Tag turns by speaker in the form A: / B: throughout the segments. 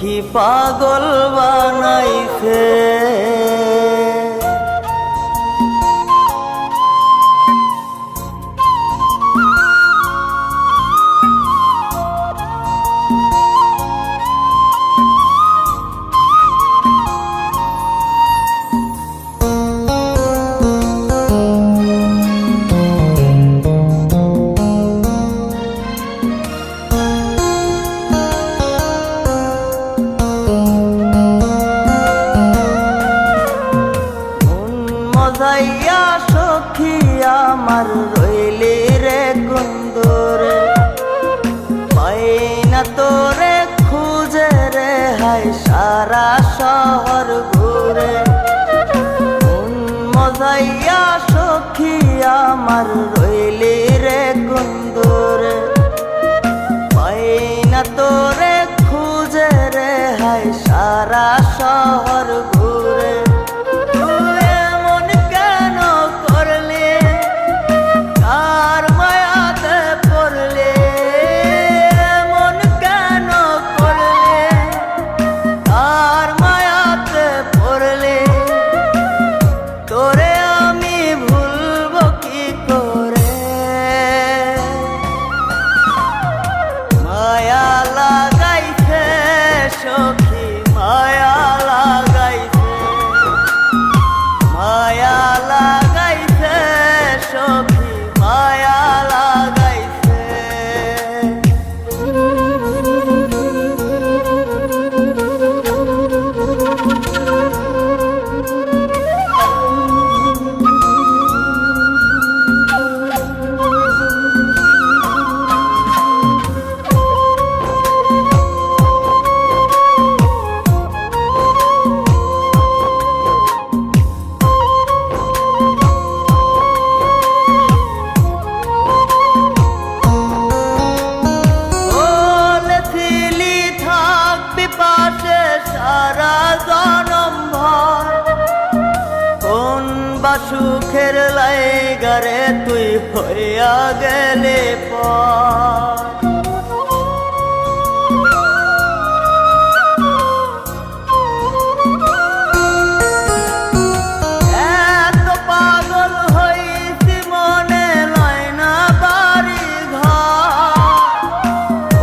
A: কি পাগল বানাইছে। মজাইয়া সখী আমার রইলি রে কুন্দরে, পাই না তোরে খুঁজে রে হাই সারা শহর ঘুরে। মজাইয়া সখী আমার রইলি রে কুন্দরে, পাই না তোরে খুঁজে রে হাই সারা শহর ঘুরে। সখী মায়া লাগাইছে, মায়া লাগাইছে সখী মায়া লাগাইছে। সারা জনম ভর কোন বা সুখের লাইগারে তুই হইয়া গেলে পর। এত পাগল হইছি মনে লয় না বাড়ি ঘর,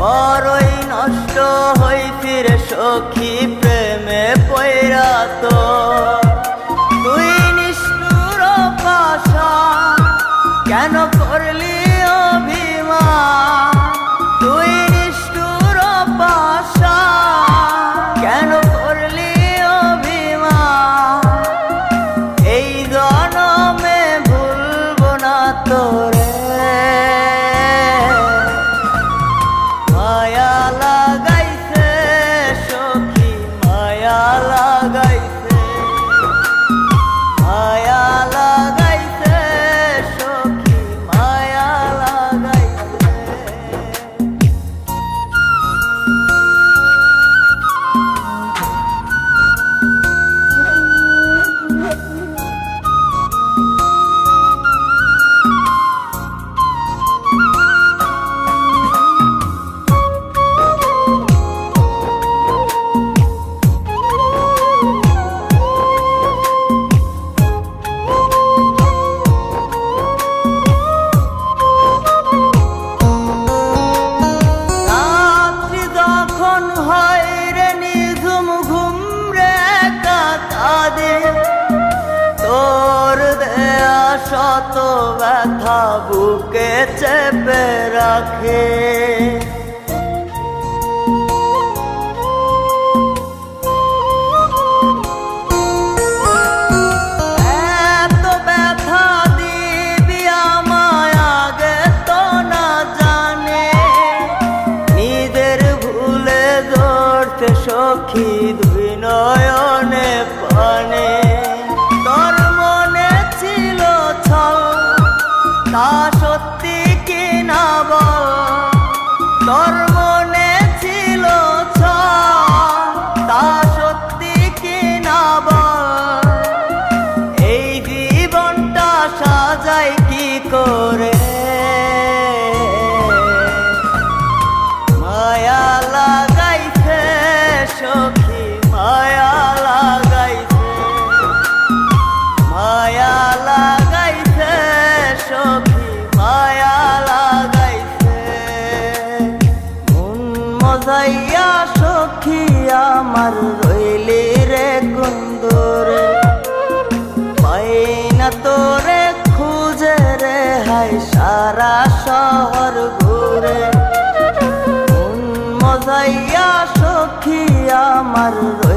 A: বড়ই নষ্ট হইছি রে সখী প্রেমে পয়রা। তো তুই নিষ্ঠুর পাশান কেন করলি অভিমান, তুই নিষ্ঠুর পাশান কেন করলি অভিমান। এই জনমে ভুলবো না তোরে, মায়া লাগাইছে সখী মায়া লাগাইছে, মায়া লাগাইছে সখী মায়া লাগাইছে। তোর দেয়া শত ব্যথা বুকে চেপে রাখে, এত ব্যথা দিবি আমায় আগে তো না জানে। নিজের ভুলে ধরতে সখী দুই নয়নে পানে। তোর মনে ছিল ছল তা সত্যি কি না বল, আমার